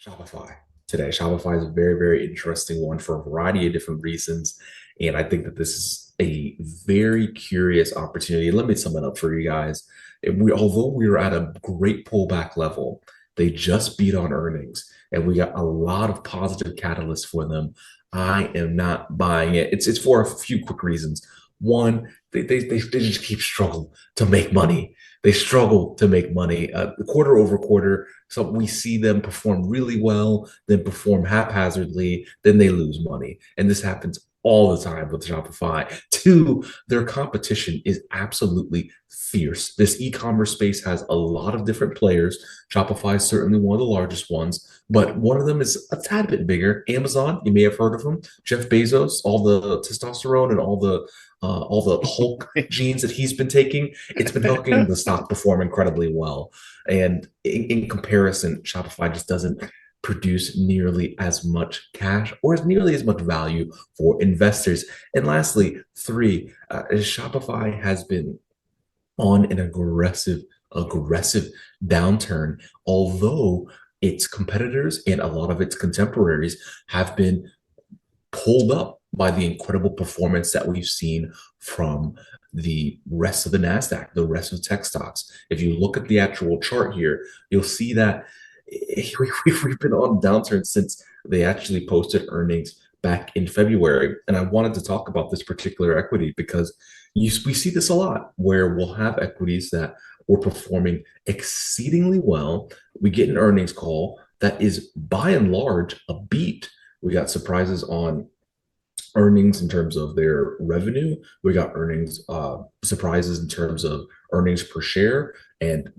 Shopify today. Shopify is a very, very interesting one for a variety of different reasons. And I think that this is a very curious opportunity. Let me sum it up for you guys. Although we were at a great pullback level, they just beat on earnings and we got a lot of positive catalysts for them. I am not buying it. It's for a few quick reasons. One, they just keep struggling to make money. They struggle to make money quarter over quarter. So we see them perform really well, then perform haphazardly, then they lose money. And this happens all the time with Shopify. Two, their competition is absolutely fierce. This e-commerce space has a lot of different players. Shopify is certainly one of the largest ones, but one of them is a tad bit bigger. Amazon, you may have heard of him. Jeff Bezos, all the testosterone and all the Hulk genes that he's been taking, it's been helping the stock perform incredibly well. And in comparison, Shopify just doesn't produce nearly as much cash or as nearly as much value for investors. And lastly, three, Shopify has been on an aggressive downturn, although its competitors and a lot of its contemporaries have been pulled up by the incredible performance that we've seen from the rest of the NASDAQ, the rest of tech stocks. If you look at the actual chart here, you'll see that we've been on downturn since they actually posted earnings back in February. And I wanted to talk about this particular equity because we see this a lot where we'll have equities that were performing exceedingly well. We get an earnings call that is by and large a beat. We got surprises on earnings in terms of their revenue. We got earnings surprises in terms of earnings per share, and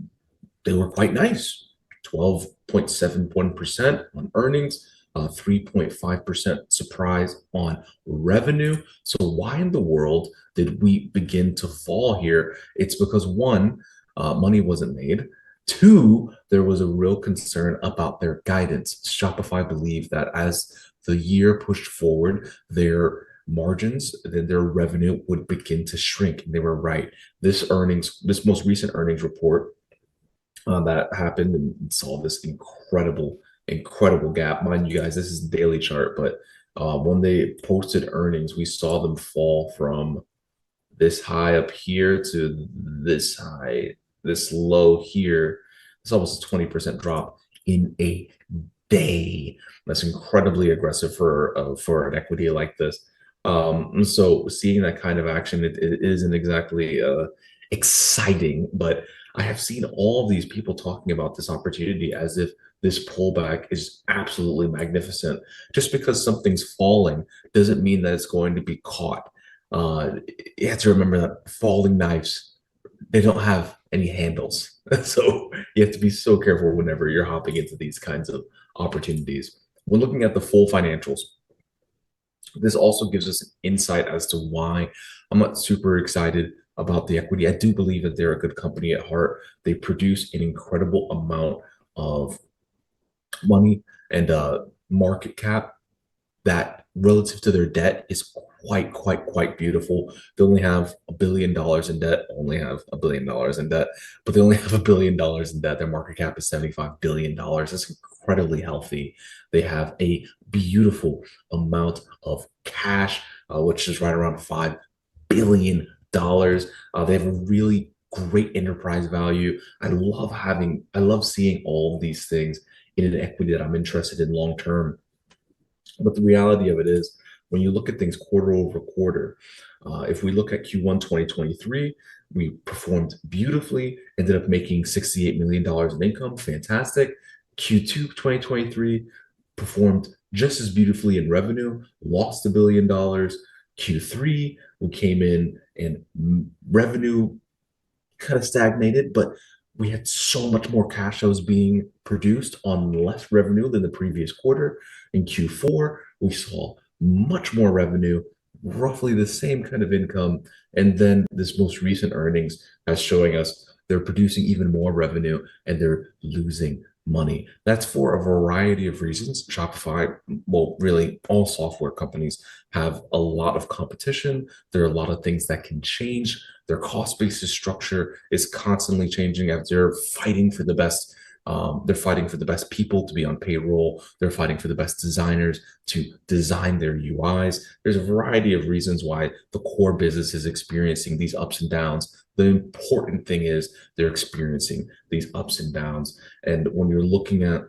they were quite nice. 12.71% on earnings, 3.5% surprise on revenue. So why in the world did we begin to fall here? It's because one, money wasn't made. Two, there was a real concern about their guidance. Shopify believed that as the year pushed forward, their margins, then their revenue would begin to shrink. And they were right. This most recent earnings report that happened and saw this incredible gap. Mind you guys, this is the daily chart, but when they posted earnings, we saw them fall from this high up here to this high, this low here. It's almost a 20% drop in a day. That's incredibly aggressive for an equity like this. And so seeing that kind of action, it isn't exactly exciting, but I have seen all of these people talking about this opportunity as if this pullback is absolutely magnificent. Just because something's falling doesn't mean that it's going to be caught. You have to remember that falling knives, they don't have any handles. So you have to be so careful whenever you're hopping into these kinds of opportunities. When looking at the full financials, this also gives us an insight as to why I'm not super excited about the equity. I do believe that they're a good company at heart. They produce an incredible amount of money and market cap that relative to their debt is quite beautiful. They only have $1 billion in debt, but they only have $1 billion in debt. Their market cap is $75 billion. That's incredibly healthy. They have a beautiful amount of cash, which is right around $5 billion. They have a really great enterprise value. I love seeing all of these things in an equity that I'm interested in long term. But the reality of it is, when you look at things quarter over quarter, if we look at Q1 2023, we performed beautifully, ended up making $68 million in income. Fantastic. Q2 2023 performed just as beautifully in revenue, lost $1 billion. Q3, we came in and revenue kind of stagnated, but we had so much more cash that was being produced on less revenue than the previous quarter. In Q4, we saw much more revenue, roughly the same kind of income. And then this most recent earnings is showing us they're producing even more revenue and they're losing money. That's for a variety of reasons. Shopify, well, really all software companies have a lot of competition. There are a lot of things that can change. Their cost basis structure is constantly changing as they're fighting for the best They're fighting for the best people to be on payroll. They're fighting for the best designers to design their UIs. There's a variety of reasons why the core business is experiencing these ups and downs. The important thing is they're experiencing these ups and downs. And when you're looking at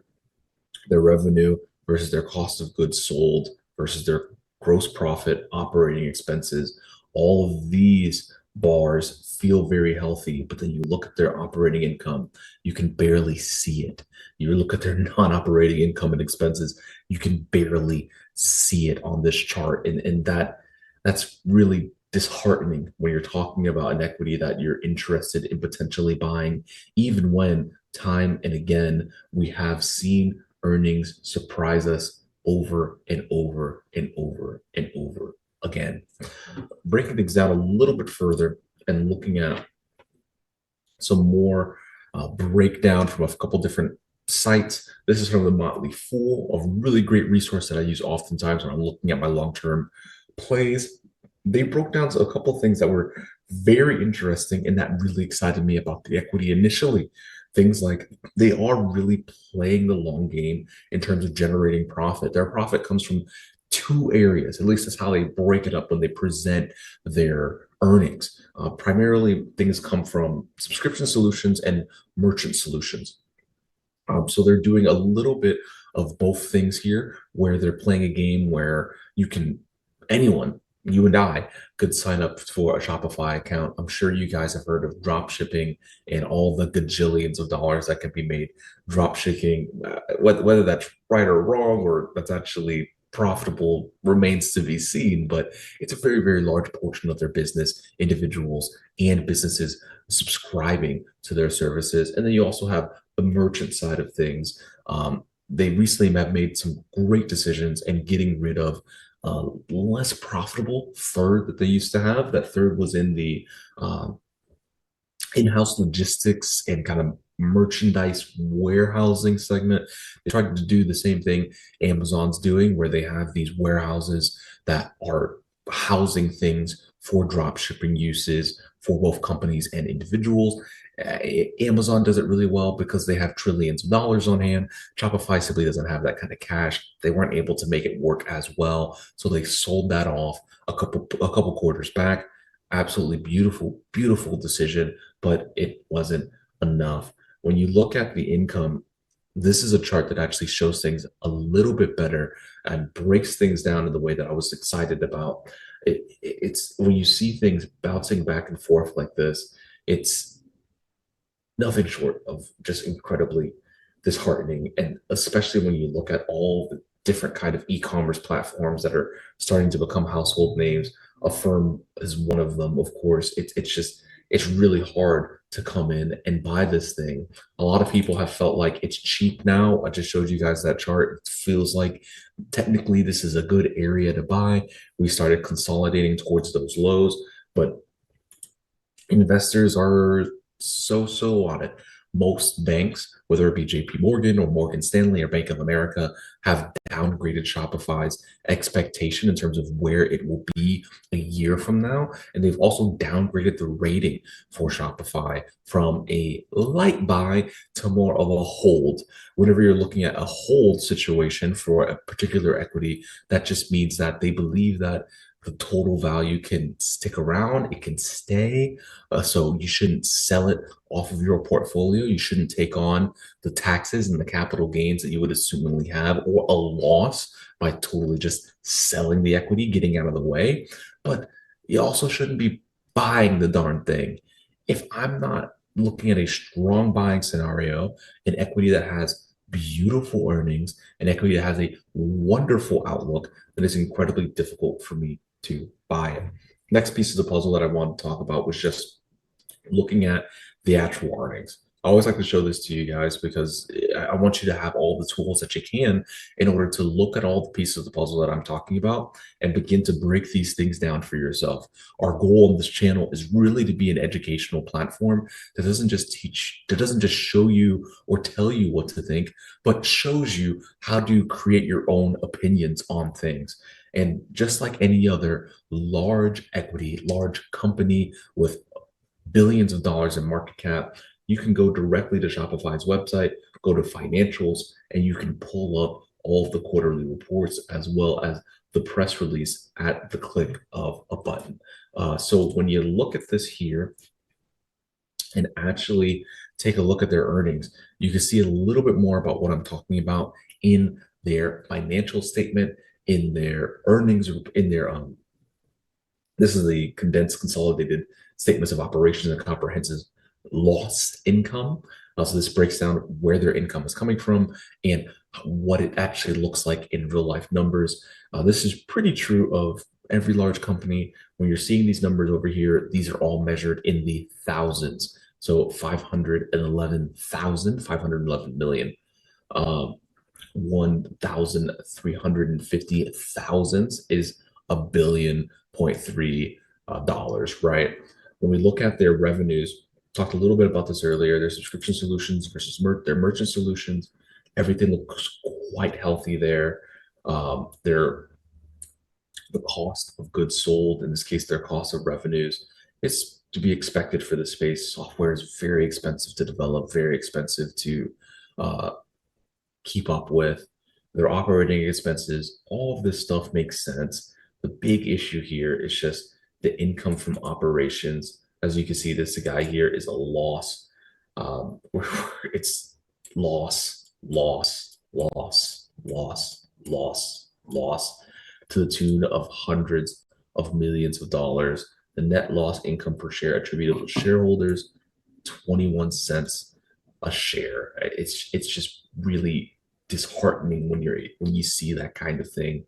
their revenue versus their cost of goods sold versus their gross profit, operating expenses, all of these bars feel very healthy, but then you look at their operating income, you can barely see it. You look at their non-operating income and expenses, you can barely see it on this chart. And that's really disheartening when you're talking about an equity that you're interested in potentially buying, even when time and again we have seen earnings surprise us over and over and over and over again. Breaking things down a little bit further and looking at some more breakdown from a couple different sites. This is from the Motley Fool, a really great resource that I use oftentimes when I'm looking at my long-term plays. They broke down a couple things that were very interesting and that really excited me about the equity initially. Things like they are really playing the long game in terms of generating profit. Their profit comes from two areas, at least that's how they break it up when they present their earnings. Primarily, things come from subscription solutions and merchant solutions. So they're doing a little bit of both things here, where they're playing a game where anyone, you and I, could sign up for a Shopify account. I'm sure you guys have heard of drop shipping and all the gajillions of dollars that can be made drop shipping. Whether that's right or wrong, or that's actually profitable remains to be seen, but it's a very, very large portion of their business, individuals and businesses subscribing to their services. And then you also have the merchant side of things. They recently have made some great decisions and getting rid of less profitable third that they used to have. That third was in the in-house logistics and kind of merchandise warehousing segment. They tried to do the same thing Amazon's doing, where they have these warehouses that are housing things for drop shipping uses for both companies and individuals. Amazon does it really well because they have trillions of dollars on hand. Shopify simply doesn't have that kind of cash. They weren't able to make it work as well, so they sold that off a couple quarters back. Absolutely beautiful, beautiful decision, but it wasn't enough. When you look at the income, this is a chart that actually shows things a little bit better and breaks things down in the way that I was excited about. It's when you see things bouncing back and forth like this, it's nothing short of just incredibly disheartening. And especially when you look at all the different kind of e-commerce platforms that are starting to become household names. Affirm is one of them, of course. It's really hard to come in and buy this thing. A lot of people have felt like it's cheap now. I just showed you guys that chart. It feels like technically this is a good area to buy. We started consolidating towards those lows, but investors are so on it. Most banks, whether it be JP Morgan or Morgan Stanley or Bank of America, have downgraded Shopify's expectation in terms of where it will be a year from now. And they've also downgraded the rating for Shopify from a light buy to more of a hold. Whenever you're looking at a hold situation for a particular equity, that just means that they believe that the total value can stick around, it can stay. So you shouldn't sell it off of your portfolio. You shouldn't take on the taxes and the capital gains that you would assumingly have, or a loss by totally just selling the equity, getting out of the way. But you also shouldn't be buying the darn thing. If I'm not looking at a strong buying scenario, an equity that has beautiful earnings, an equity that has a wonderful outlook, then it's incredibly difficult for me to buy it. Next piece of the puzzle that I want to talk about was just looking at the actual earnings. I always like to show this to you guys because I want you to have all the tools that you can in order to look at all the pieces of the puzzle that I'm talking about and begin to break these things down for yourself. Our goal on this channel is really to be an educational platform that doesn't just show you or tell you what to think, but shows you how to create your own opinions on things. And just like any other large equity, large company with billions of dollars in market cap, you can go directly to Shopify's website, go to financials, and you can pull up all of the quarterly reports as well as the press release at the click of a button. So when you look at this here and actually take a look at their earnings, you can see a little bit more about what I'm talking about in their financial statement, in their earnings, in their this is the condensed consolidated statements of operations and comprehensive lost income. So this breaks down where their income is coming from and what it actually looks like in real life numbers. This is pretty true of every large company. When you're seeing these numbers over here, these are all measured in the thousands. So 511,000, 511 million. 1,350 thousandths is a billion point three dollars, right? When we look at their revenues, talked a little bit about this earlier, their subscription solutions versus their merchant solutions, everything looks quite healthy there. Their the cost of goods sold, in this case, their cost of revenues, is to be expected for the space. Software is very expensive to develop, very expensive to uh, keep up with, their operating expenses, all of this stuff makes sense. The big issue here is just the income from operations. As you can see, this guy here is a loss. It's loss, loss, loss, loss, loss, loss to the tune of hundreds of millions of dollars. The net loss income per share attributable to shareholders, 21 cents a share. It's just really disheartening when you see that kind of thing.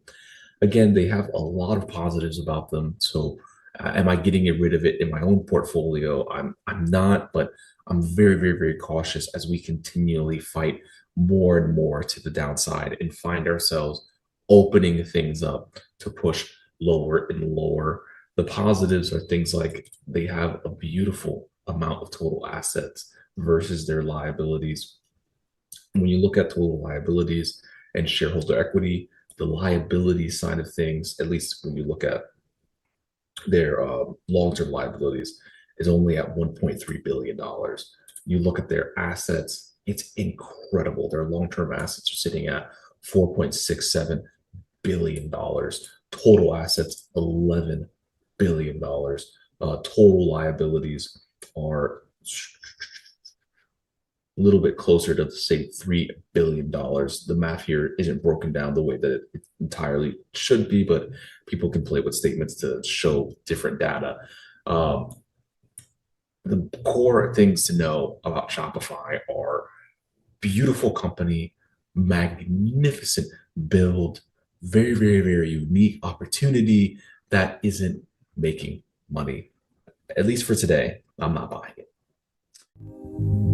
Again, they have a lot of positives about them. So, am I getting rid of it in my own portfolio? I'm not, but I'm very, very, very cautious as we continually fight more and more to the downside and find ourselves opening things up to push lower and lower. The positives are things like they have a beautiful amount of total assets versus their liabilities. When you look at total liabilities and shareholder equity, the liability side of things, at least when you look at their long-term liabilities, is only at $1.3 billion. You look at their assets, it's incredible. Their long-term assets are sitting at $4.67 billion. Total assets, $11 billion. Total liabilities are a little bit closer to say $3 billion. The math here isn't broken down the way that it entirely should be, but people can play with statements to show different data. Um, the core things to know about Shopify are beautiful company, magnificent build, very, very, very unique opportunity that isn't making money. At least for today, I'm not buying it.